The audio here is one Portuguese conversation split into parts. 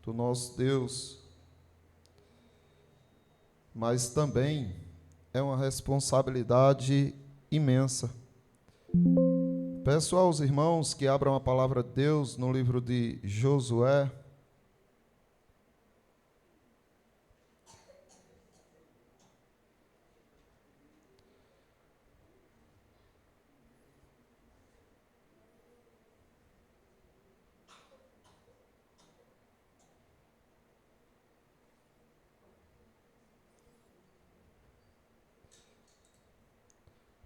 do nosso Deus, mas também é uma responsabilidade imensa. Peço aos irmãos que abram a palavra de Deus no livro de Josué.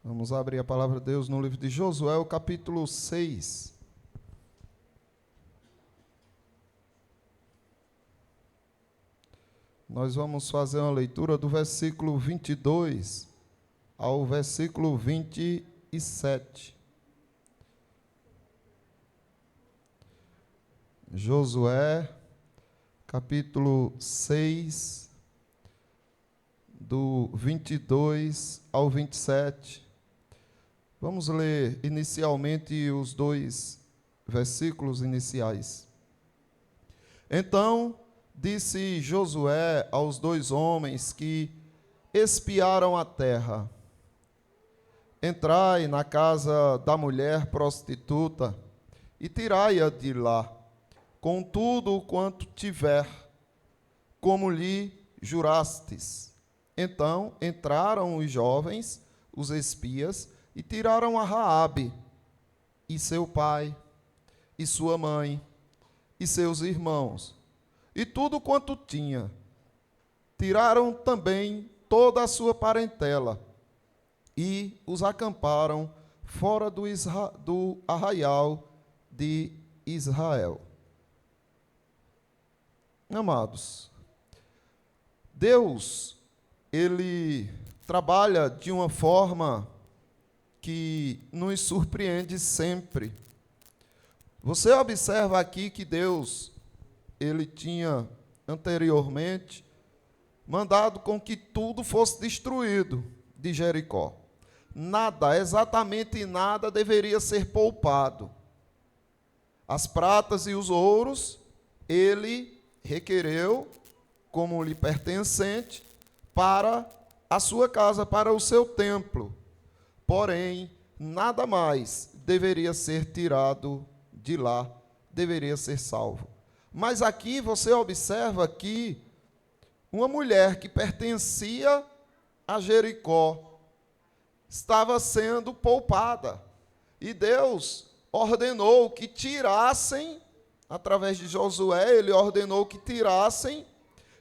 Vamos abrir a palavra de Deus no livro de Josué, o capítulo 6. Nós vamos fazer uma leitura do versículo 22 ao versículo 27. Josué, capítulo 6, do 22 ao 27. Vamos ler inicialmente os dois versículos iniciais. Então disse Josué aos dois homens que espiaram a terra: entrai na casa da mulher prostituta e tirai-a de lá, com tudo quanto tiver, como lhe jurastes. Então entraram os jovens, os espias, e tiraram a Raabe, e seu pai, e sua mãe, e seus irmãos, e tudo quanto tinha. Tiraram também toda a sua parentela, e os acamparam fora do arraial de Israel. Amados, Deus, Ele trabalha de uma forma que nos surpreende sempre. Você observa aqui que Deus, Ele tinha anteriormente mandado com que tudo fosse destruído de Jericó. Nada, exatamente nada deveria ser poupado. As pratas e os ouros, Ele requereu como lhe pertencente para a sua casa, para o seu templo. Porém, nada mais deveria ser tirado de lá, deveria ser salvo. Mas aqui você observa que uma mulher que pertencia a Jericó estava sendo poupada. E Deus ordenou que tirassem, através de Josué, ele ordenou que tirassem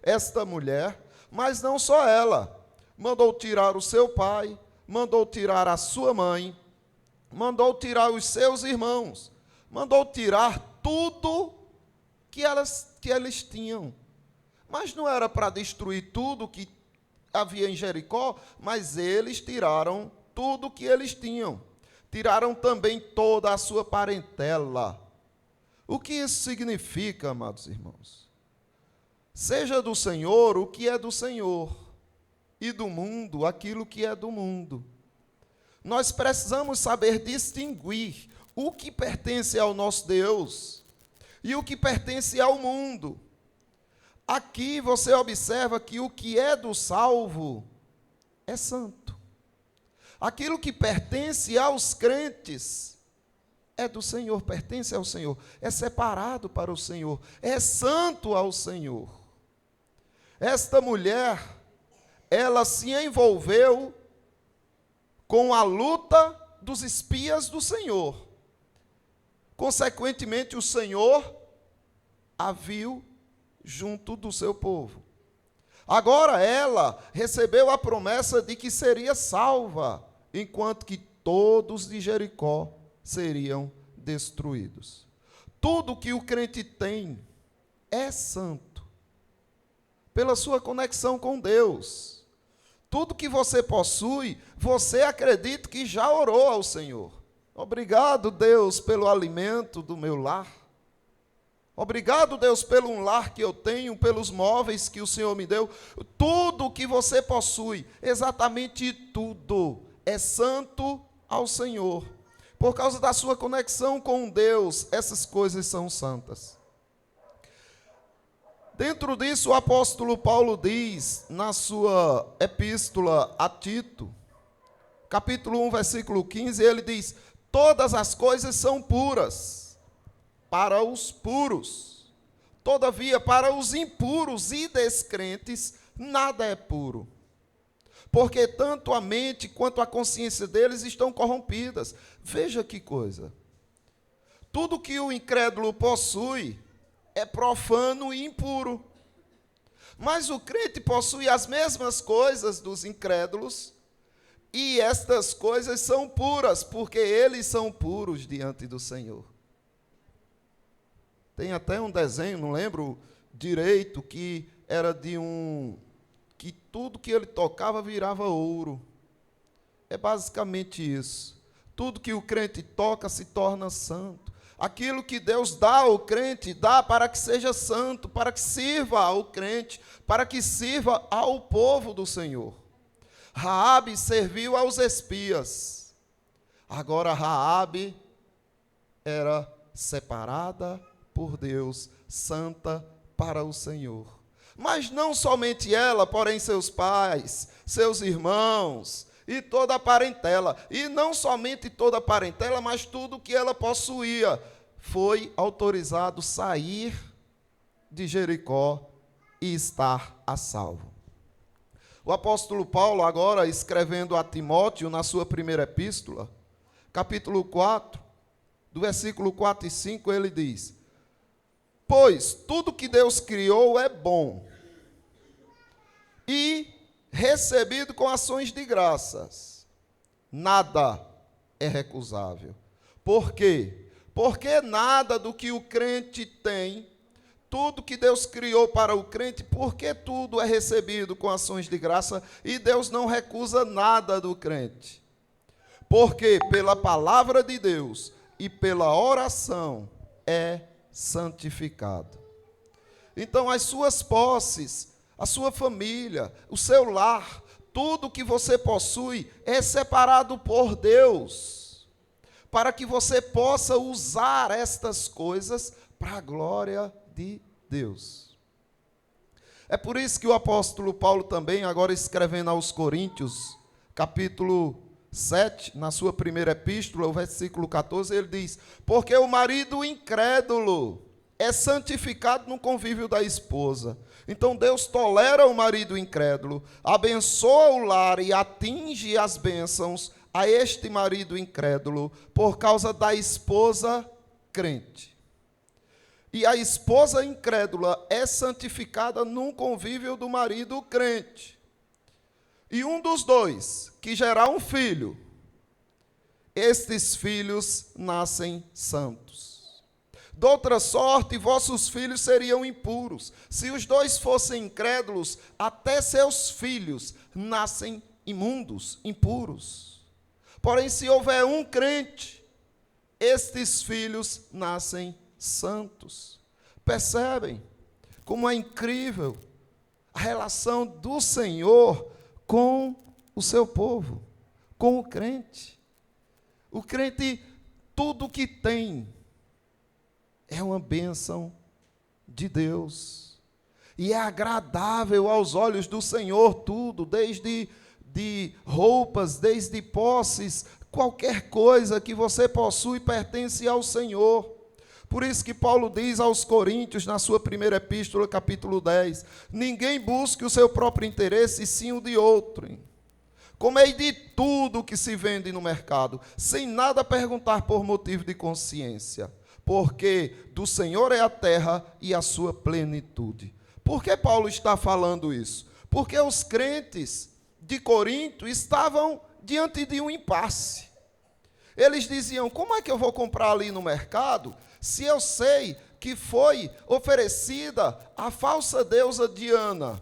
esta mulher, mas não só ela. Mandou tirar o seu pai, mandou tirar a sua mãe, mandou tirar os seus irmãos, mandou tirar tudo que eles tinham. Mas não era para destruir tudo que havia em Jericó, mas eles tiraram tudo que eles tinham. Tiraram também toda a sua parentela. O que isso significa, amados irmãos? Seja do Senhor o que é do Senhor, e do mundo aquilo que é do mundo. Nós precisamos saber distinguir o que pertence ao nosso Deus e o que pertence ao mundo. Aqui você observa que o que é do salvo é santo. Aquilo que pertence aos crentes é do Senhor, pertence ao Senhor, é separado para o Senhor, é santo ao Senhor. Esta mulher, ela se envolveu com a luta dos espias do Senhor. Consequentemente, o Senhor a viu junto do seu povo. Agora ela recebeu a promessa de que seria salva, enquanto que todos de Jericó seriam destruídos. Tudo que o crente tem é santo, pela sua conexão com Deus. Tudo que você possui, você acredita que já orou ao Senhor. Obrigado, Deus, pelo alimento do meu lar. Obrigado, Deus, pelo um lar que eu tenho, pelos móveis que o Senhor me deu. Tudo que você possui, exatamente tudo, é santo ao Senhor. Por causa da sua conexão com Deus, essas coisas são santas. Dentro disso, o apóstolo Paulo diz, na sua epístola a Tito, capítulo 1, versículo 15, ele diz: todas as coisas são puras para os puros, todavia para os impuros e descrentes nada é puro, porque tanto a mente quanto a consciência deles estão corrompidas. Veja que coisa, tudo que o incrédulo possui é profano e impuro, mas o crente possui as mesmas coisas dos incrédulos, e estas coisas são puras, porque eles são puros diante do Senhor. Tem até um desenho, não lembro direito, que era de que tudo que ele tocava virava ouro. É basicamente isso. Tudo que o crente toca se torna santo. Aquilo que Deus dá ao crente, dá para que seja santo, para que sirva ao crente, para que sirva ao povo do Senhor. Raabe serviu aos espias. Agora Raabe era separada por Deus, santa para o Senhor. Mas não somente ela, porém seus pais, seus irmãos e toda a parentela. E não somente toda a parentela, mas tudo que ela possuía. Foi autorizado sair de Jericó e estar a salvo. O apóstolo Paulo, agora escrevendo a Timóteo, na sua primeira epístola, capítulo 4, do versículo 4 e 5, ele diz: pois tudo que Deus criou é bom e recebido com ações de graças, nada é recusável. Por quê? Porque nada do que o crente tem, tudo que Deus criou para o crente, porque tudo é recebido com ações de graça, e Deus não recusa nada do crente. Porque pela palavra de Deus e pela oração é santificado. Então as suas posses, a sua família, o seu lar, tudo que você possui é separado por Deus, para que você possa usar estas coisas para a glória de Deus. É por isso que o apóstolo Paulo também, agora escrevendo aos Coríntios, capítulo 7, na sua primeira epístola, o versículo 14, ele diz: porque o marido incrédulo é santificado no convívio da esposa. Então Deus tolera o marido incrédulo, abençoa o lar e atinge as bênçãos a este marido incrédulo por causa da esposa crente. E a esposa incrédula é santificada num convívio do marido crente. E um dos dois que gerar um filho, estes filhos nascem santos. De outra sorte, vossos filhos seriam impuros. Se os dois fossem incrédulos, até seus filhos nascem imundos, impuros. Porém, se houver um crente, estes filhos nascem santos. Percebem como é incrível a relação do Senhor com o seu povo, com o crente. O crente, tudo que tem é uma bênção de Deus. E é agradável aos olhos do Senhor tudo, desde de roupas, desde posses, qualquer coisa que você possui pertence ao Senhor. Por isso que Paulo diz aos Coríntios, na sua primeira epístola, capítulo 10, ninguém busque o seu próprio interesse, e sim o de outrem. Comei de tudo que se vende no mercado, sem nada perguntar por motivo de consciência, porque do Senhor é a terra e a sua plenitude. Por que Paulo está falando isso? Porque os crentes de Corinto estavam diante de um impasse. Eles diziam: como é que eu vou comprar ali no mercado, se eu sei que foi oferecida a falsa deusa Diana?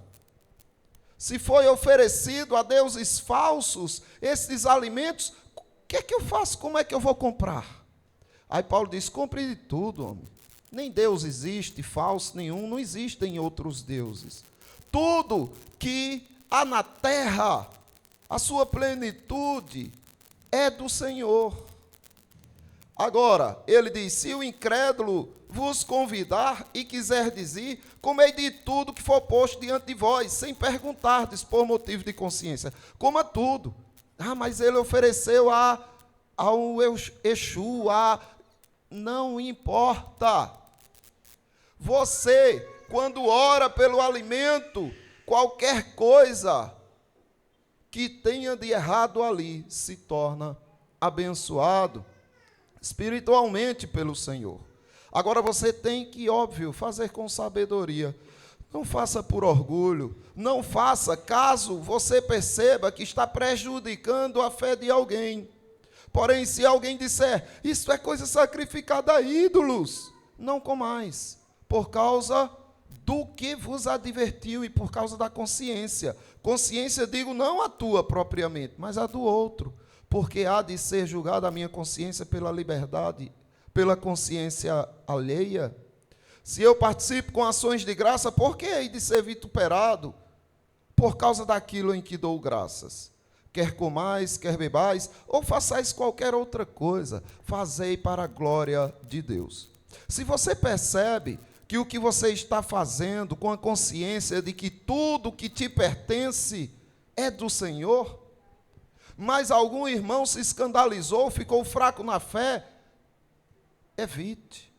Se foi oferecido a deuses falsos esses alimentos, o que é que eu faço? Como é que eu vou comprar? Aí Paulo diz: compre de tudo, homem. Nem Deus existe, falso nenhum, não existem outros deuses. Tudo que há na terra, a sua plenitude, é do Senhor. Agora, ele diz: se o incrédulo vos convidar e quiser dizer, comei de tudo que for posto diante de vós, sem perguntardes por motivo de consciência. Coma tudo. Ah, mas ele ofereceu ao Exu, não importa. Você, quando ora pelo alimento, qualquer coisa que tenha de errado ali se torna abençoado espiritualmente pelo Senhor. Agora você tem que, óbvio, fazer com sabedoria. Não faça por orgulho, não faça caso você perceba que está prejudicando a fé de alguém. Porém, se alguém disser, isso é coisa sacrificada a ídolos, não comais, por causa do que vos advertiu e por causa da consciência. Consciência, digo, não a tua propriamente, mas a do outro, porque há de ser julgada a minha consciência pela liberdade, pela consciência alheia. Se eu participo com ações de graça, por que hei de ser vituperado? Por causa daquilo em que dou graças. Quer comais, quer bebais, ou façais qualquer outra coisa, fazei para a glória de Deus. Se você percebe que o que você está fazendo com a consciência de que tudo que te pertence é do Senhor, mas algum irmão se escandalizou, ficou fraco na fé, evite.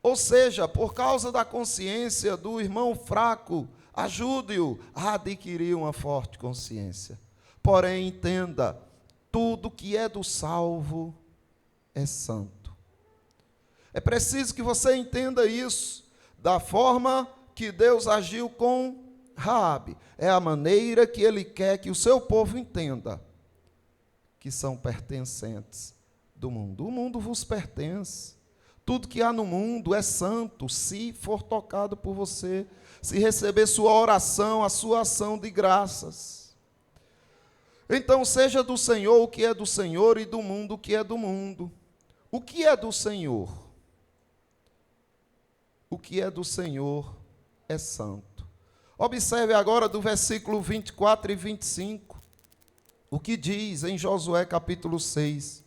Ou seja, por causa da consciência do irmão fraco, ajude-o a adquirir uma forte consciência. Porém, entenda, tudo que é do salvo é santo. É preciso que você entenda isso, da forma que Deus agiu com Raabe. É a maneira que Ele quer que o seu povo entenda, que são pertencentes do mundo. O mundo vos pertence. Tudo que há no mundo é santo, se for tocado por você, se receber sua oração, a sua ação de graças. Então, seja do Senhor o que é do Senhor e do mundo o que é do mundo. O que é do Senhor? O que é do Senhor é santo. Observe agora do versículo 24 e 25, o que diz em Josué capítulo 6.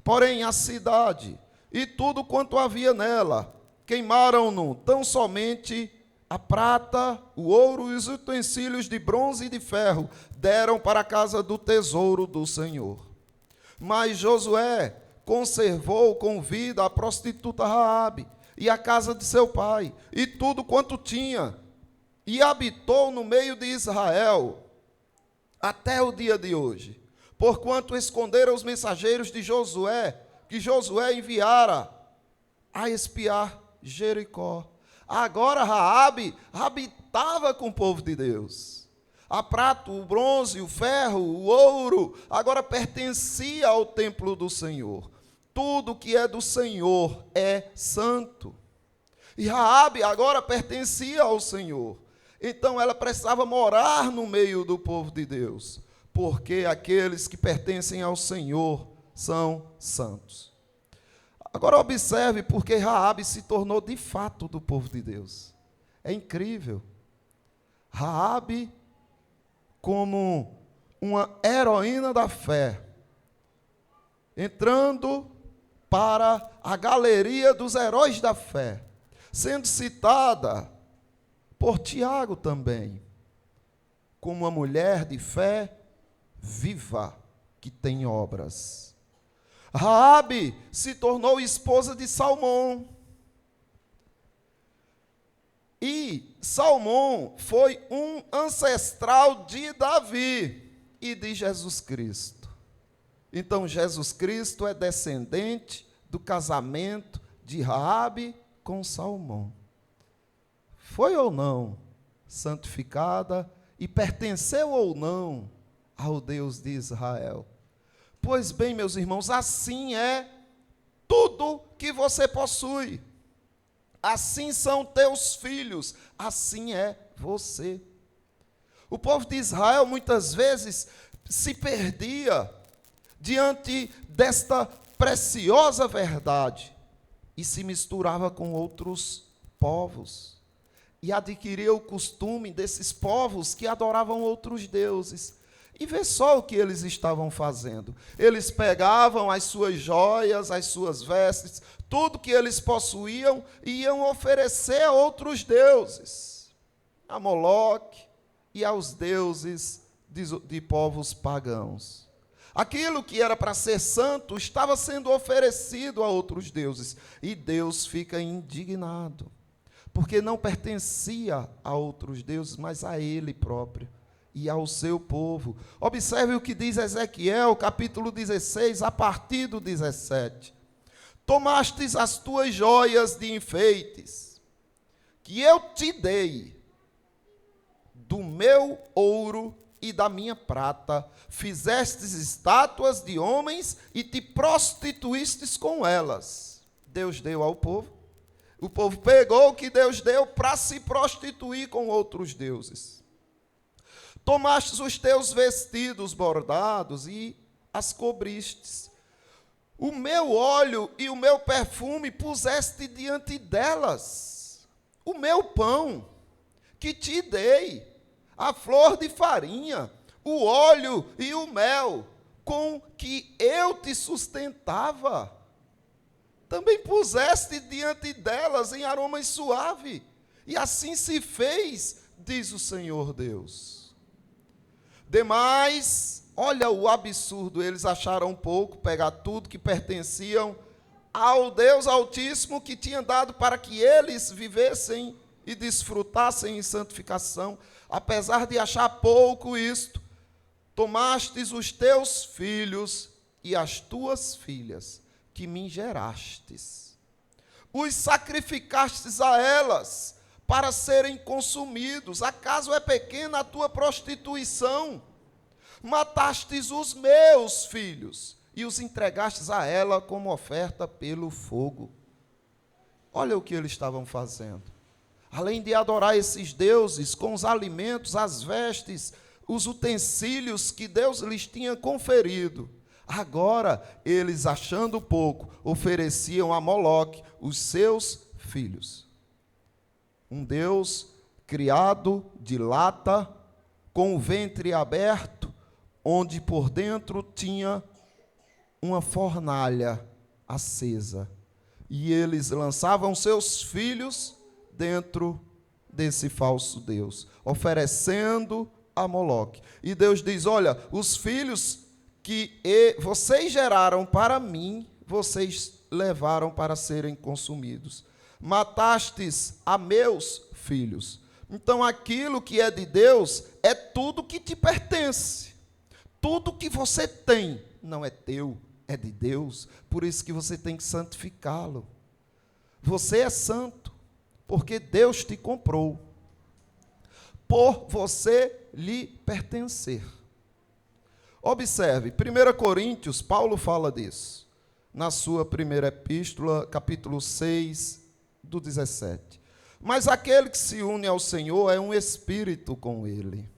Porém, a cidade e tudo quanto havia nela, queimaram-no, tão somente a prata, o ouro e os utensílios de bronze e de ferro, deram para a casa do tesouro do Senhor. Mas Josué conservou com vida a prostituta Raabe, e a casa de seu pai, e tudo quanto tinha, e habitou no meio de Israel, até o dia de hoje, porquanto esconderam os mensageiros de Josué, que Josué enviara a espiar Jericó. Agora Raabe habitava com o povo de Deus. A prata, o bronze, o ferro, o ouro, agora pertencia ao templo do Senhor. Tudo que é do Senhor é santo. E Raabe agora pertencia ao Senhor. Então ela precisava morar no meio do povo de Deus, porque aqueles que pertencem ao Senhor são santos. Agora observe porque Raabe se tornou de fato do povo de Deus. É incrível. Raabe, como uma heroína da fé, entrando para a galeria dos heróis da fé, sendo citada por Tiago também, como uma mulher de fé viva, que tem obras. Raabe se tornou esposa de Salmão. E Salmão foi um ancestral de Davi e de Jesus Cristo. Então, Jesus Cristo é descendente do casamento de Raabe com Salmão. Foi ou não santificada e pertenceu ou não ao Deus de Israel? Pois bem, meus irmãos, assim é tudo que você possui. Assim são teus filhos, assim é você. O povo de Israel muitas vezes se perdia diante desta preciosa verdade e se misturava com outros povos e adquiria o costume desses povos que adoravam outros deuses. E vê só o que eles estavam fazendo. Eles pegavam as suas joias, as suas vestes, tudo que eles possuíam, e iam oferecer a outros deuses, a Moloque e aos deuses de povos pagãos. Aquilo que era para ser santo estava sendo oferecido a outros deuses. E Deus fica indignado, porque não pertencia a outros deuses, mas a Ele próprio e ao seu povo. Observe o que diz Ezequiel, capítulo 16, a partir do 17. Tomastes as tuas joias de enfeites, que eu te dei, do meu ouro e da minha prata, fizestes estátuas de homens e te prostituístes com elas. Deus deu ao povo. O povo pegou o que Deus deu para se prostituir com outros deuses. Tomastes os teus vestidos bordados e as cobristes. O meu óleo e o meu perfume puseste diante delas. O meu pão que te dei, a flor de farinha, o óleo e o mel, com que eu te sustentava, também puseste diante delas em aromas suave, e assim se fez, diz o Senhor Deus. Demais, olha o absurdo, eles acharam pouco pegar tudo que pertenciam ao Deus Altíssimo, que tinha dado para que eles vivessem e desfrutassem em santificação. Apesar de achar pouco isto, tomastes os teus filhos e as tuas filhas, que me gerastes, os sacrificastes a elas, para serem consumidos. Acaso é pequena a tua prostituição? Matastes os meus filhos, e os entregastes a ela como oferta pelo fogo. Olha o que eles estavam fazendo. Além de adorar esses deuses com os alimentos, as vestes, os utensílios que Deus lhes tinha conferido, agora eles, achando pouco, ofereciam a Moloque os seus filhos. Um Deus criado de lata, com o ventre aberto, onde por dentro tinha uma fornalha acesa. E eles lançavam seus filhos dentro desse falso Deus, oferecendo a Moloque. E Deus diz: olha, os filhos que vocês geraram para mim, vocês levaram para serem consumidos. Matastes a meus filhos. Então aquilo que é de Deus é tudo que te pertence. Tudo que você tem não é teu, é de Deus. Por isso que você tem que santificá-lo. Você é santo, porque Deus te comprou, por você lhe pertencer. Observe, 1 Coríntios, Paulo fala disso, na sua primeira epístola, capítulo 6, do 17. Mas aquele que se une ao Senhor é um espírito com ele.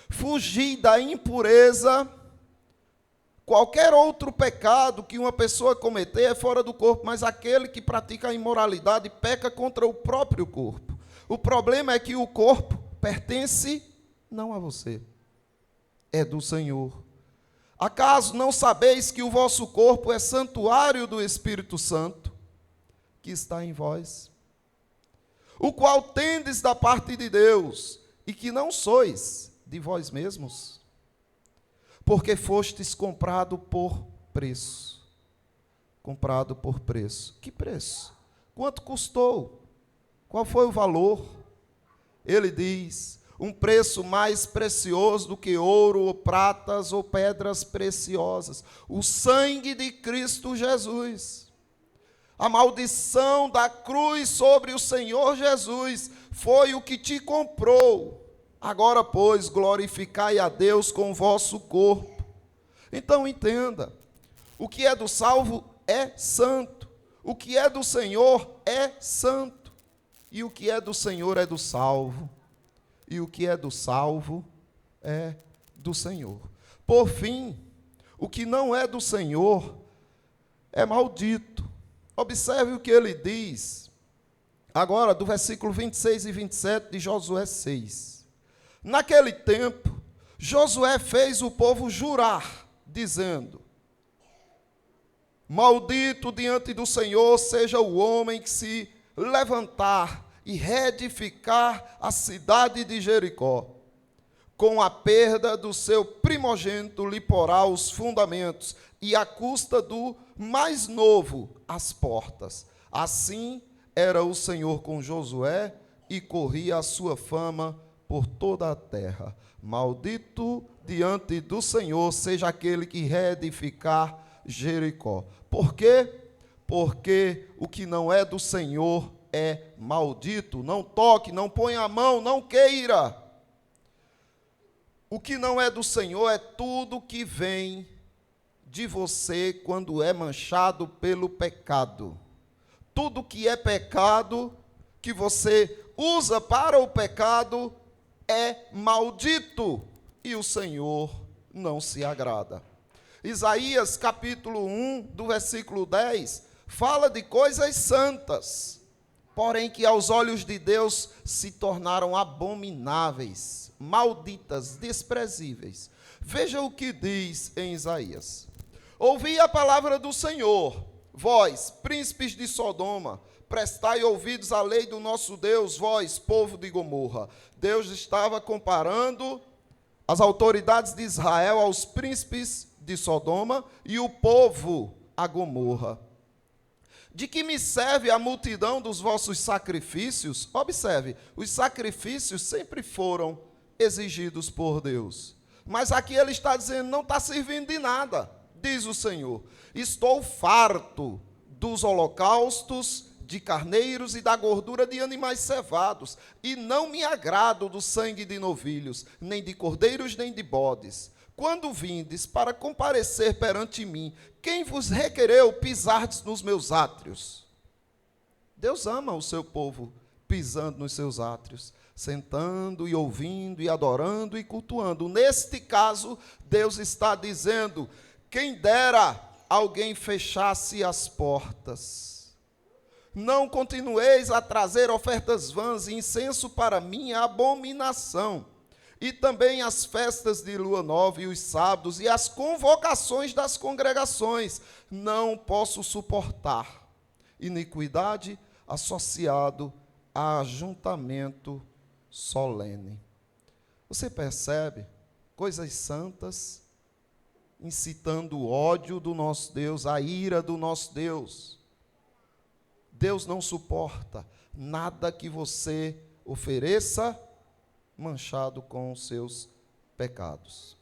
Fugir da impureza. Qualquer outro pecado que uma pessoa cometer é fora do corpo, mas aquele que pratica a imoralidade peca contra o próprio corpo. O problema é que o corpo pertence não a você, é do Senhor. Acaso não sabeis que o vosso corpo é santuário do Espírito Santo, que está em vós, o qual tendes da parte de Deus, e que não sois de vós mesmos? Porque fostes comprado por preço. Comprado por preço. Que preço? Quanto custou? Qual foi o valor? Ele diz: um preço mais precioso do que ouro, ou pratas, ou pedras preciosas. O sangue de Cristo Jesus. A maldição da cruz sobre o Senhor Jesus foi o que te comprou. Agora, pois, glorificai a Deus com o vosso corpo. Então, entenda, o que é do salvo é santo, o que é do Senhor é santo, e o que é do Senhor é do salvo, e o que é do salvo é do Senhor. Por fim, o que não é do Senhor é maldito. Observe o que ele diz, agora do versículo 26 e 27 de Josué 6. Naquele tempo, Josué fez o povo jurar, dizendo: maldito diante do Senhor seja o homem que se levantar e reedificar a cidade de Jericó. Com a perda do seu primogênito lhe porá os fundamentos, e à custa do mais novo as portas. Assim era o Senhor com Josué, e corria a sua fama por toda a terra. Maldito diante do Senhor seja aquele que reedificar Jericó. Por quê? Porque o que não é do Senhor é maldito. Não toque, não ponha a mão, não queira. O que não é do Senhor é tudo que vem de você quando é manchado pelo pecado. Tudo que é pecado, que você usa para o pecado, é maldito, e o Senhor não se agrada. Isaías capítulo 1, do versículo 10, fala de coisas santas, porém que aos olhos de Deus se tornaram abomináveis, malditas, desprezíveis. Veja o que diz em Isaías: ouvi a palavra do Senhor, vós, príncipes de Sodoma, prestai ouvidos à lei do nosso Deus, vós, povo de Gomorra. Deus estava comparando as autoridades de Israel aos príncipes de Sodoma e o povo a Gomorra. De que me serve a multidão dos vossos sacrifícios? Observe, os sacrifícios sempre foram exigidos por Deus. Mas aqui ele está dizendo, não está servindo de nada, diz o Senhor. Estou farto dos holocaustos de carneiros e da gordura de animais cevados, e não me agrado do sangue de novilhos, nem de cordeiros, nem de bodes. Quando vindes para comparecer perante mim, quem vos requereu pisardes nos meus átrios? Deus ama o seu povo pisando nos seus átrios, sentando e ouvindo e adorando e cultuando. Neste caso, Deus está dizendo, quem dera alguém fechasse as portas. Não continueis a trazer ofertas vãs e incenso para mim é abominação. E também as festas de lua nova e os sábados e as convocações das congregações. Não posso suportar iniquidade associado a ajuntamento solene. Você percebe? Coisas santas incitando o ódio do nosso Deus, a ira do nosso Deus. Deus não suporta nada que você ofereça manchado com os seus pecados.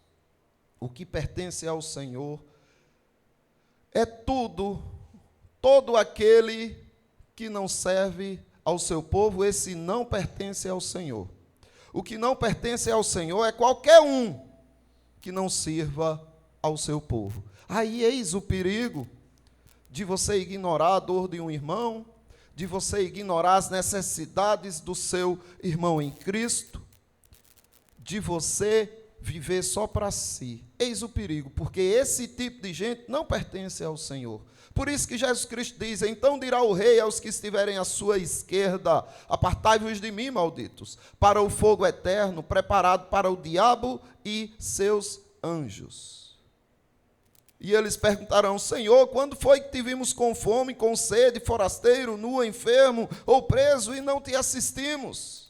O que pertence ao Senhor é todo aquele que não serve ao seu povo, esse não pertence ao Senhor. O que não pertence ao Senhor é qualquer um que não sirva ao seu povo. Aí eis o perigo de você ignorar a dor de um irmão, de você ignorar as necessidades do seu irmão em Cristo, de você viver só para si. Eis o perigo, porque esse tipo de gente não pertence ao Senhor. Por isso que Jesus Cristo diz, então dirá o rei aos que estiverem à sua esquerda, apartai-vos de mim, malditos, para o fogo eterno, preparado para o diabo e seus anjos. E eles perguntarão, Senhor, quando foi que te vimos com fome, com sede, forasteiro, nu, enfermo ou preso e não te assistimos?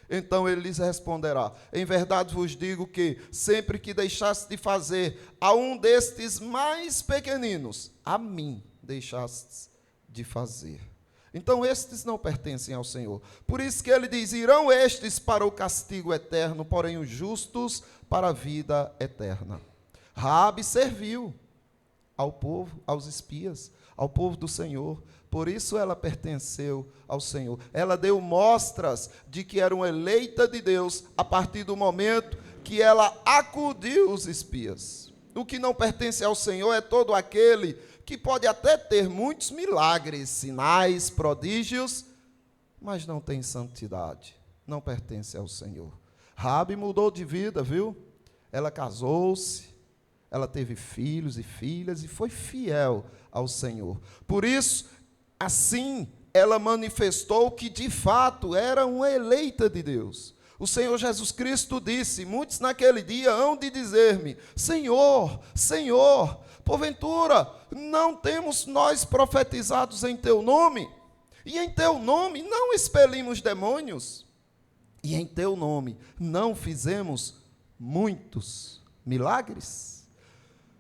Então ele lhes responderá, em verdade vos digo que sempre que deixaste de fazer a um destes mais pequeninos, a mim deixastes de fazer. Então estes não pertencem ao Senhor. Por isso que ele diz, irão estes para o castigo eterno, porém os justos para a vida eterna. Raabe serviu ao povo, aos espias, ao povo do Senhor. Por isso ela pertenceu ao Senhor. Ela deu mostras de que era uma eleita de Deus a partir do momento que ela acudiu os espias. O que não pertence ao Senhor é todo aquele que pode até ter muitos milagres, sinais, prodígios, mas não tem santidade. Não pertence ao Senhor. Raabe mudou de vida, viu? Ela casou-se. Ela teve filhos e filhas e foi fiel ao Senhor. Por isso, assim, ela manifestou que de fato era uma eleita de Deus. O Senhor Jesus Cristo disse: muitos naquele dia hão de dizer-me: Senhor, Senhor, porventura não temos nós profetizados em teu nome? E em teu nome não expelimos demônios? E em teu nome não fizemos muitos milagres?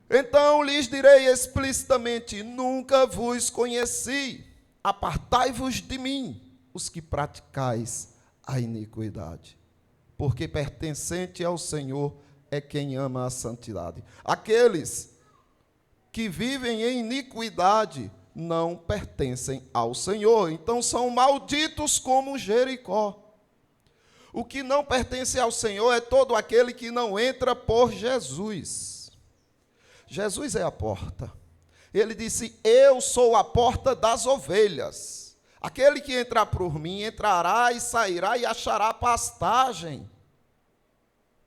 Então lhes direi explicitamente: nunca vos conheci, apartai-vos de mim, os que praticais a iniquidade. Porque pertencente ao Senhor é quem ama a santidade. Aqueles que vivem em iniquidade não pertencem ao Senhor, então são malditos como Jericó. O que não pertence ao Senhor é todo aquele que não entra por Jesus. Jesus é a porta. Ele disse: eu sou a porta das ovelhas. Aquele que entrar por mim entrará e sairá e achará pastagem.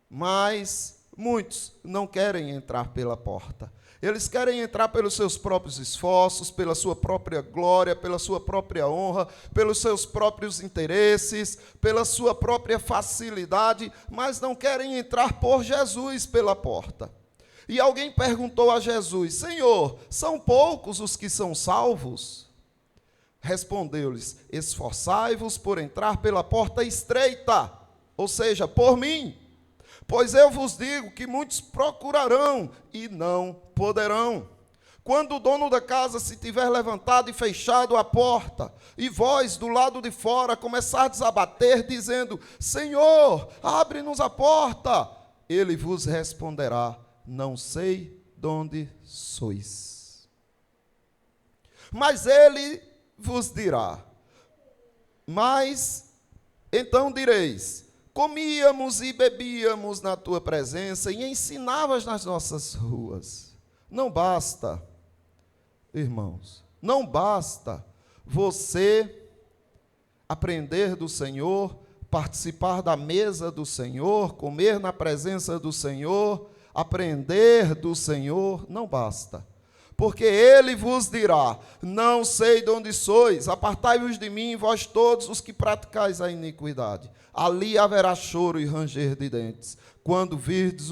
Mas muitos não querem entrar pela porta. Eles querem entrar pelos seus próprios esforços, pela sua própria glória, pela sua própria honra, pelos seus próprios interesses, pela sua própria facilidade, mas não querem entrar por Jesus pela porta. E alguém perguntou a Jesus: Senhor, são poucos os que são salvos? Respondeu-lhes: esforçai-vos por entrar pela porta estreita, ou seja, por mim. Pois eu vos digo que muitos procurarão e não poderão. Quando o dono da casa se tiver levantado e fechado a porta, e vós do lado de fora começardes a bater, dizendo: Senhor, abre-nos a porta, ele vos responderá: não sei de onde sois. Mas ele vos dirá: mas então direis: comíamos e bebíamos na tua presença e ensinavas nas nossas ruas. Não basta, irmãos, não basta você aprender do Senhor, participar da mesa do Senhor, comer na presença do Senhor, aprender do Senhor, não basta. Porque ele vos dirá: não sei de onde sois, apartai-vos de mim, vós todos os que praticais a iniquidade. Ali haverá choro e ranger de dentes, quando virdes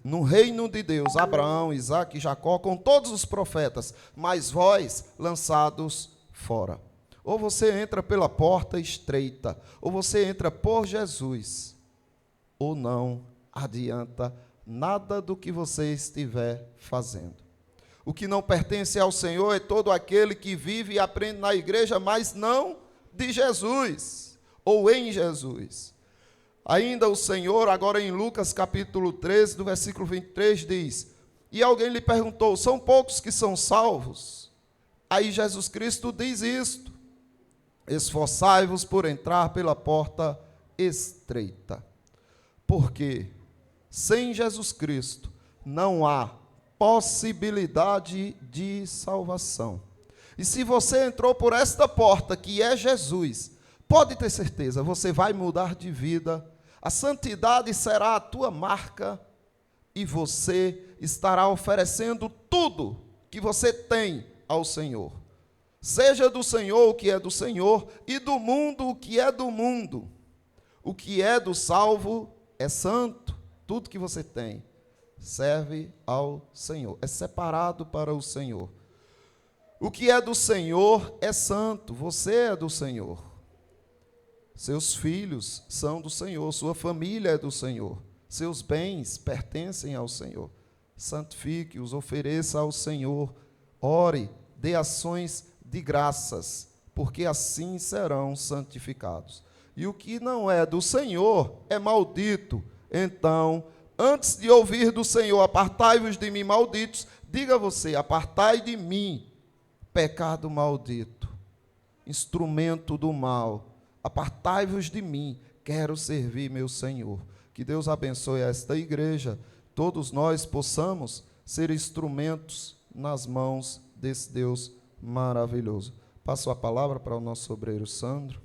no reino de Deus Abraão, Isaque e Jacó, com todos os profetas, mas vós lançados fora. Ou você entra pela porta estreita, ou você entra por Jesus, ou não adianta nada do que você estiver fazendo. O que não pertence ao Senhor é todo aquele que vive e aprende na igreja, mas não de Jesus, ou em Jesus. Ainda o Senhor, agora em Lucas capítulo 13, do versículo 23, diz: e alguém lhe perguntou: são poucos que são salvos? Aí Jesus Cristo diz isto: esforçai-vos por entrar pela porta estreita. Porque sem Jesus Cristo não há possibilidade de salvação. E se você entrou por esta porta, que é Jesus, pode ter certeza, você vai mudar de vida, a santidade será a tua marca, e você estará oferecendo tudo que você tem ao Senhor. Seja do Senhor o que é do Senhor, e do mundo o que é do mundo. O que é do salvo é santo, tudo que você tem serve ao Senhor, é separado para o Senhor. O que é do Senhor é santo, você é do Senhor. Seus filhos são do Senhor, sua família é do Senhor, seus bens pertencem ao Senhor. Santifique-os, ofereça ao Senhor, ore, dê ações de graças, porque assim serão santificados. E o que não é do Senhor é maldito. Então, antes de ouvir do Senhor: apartai-vos de mim, malditos, diga você: apartai de mim, pecado maldito, instrumento do mal, apartai-vos de mim, quero servir meu Senhor. Que Deus abençoe esta igreja, todos nós possamos ser instrumentos nas mãos desse Deus maravilhoso. Passo a palavra para o nosso obreiro Sandro.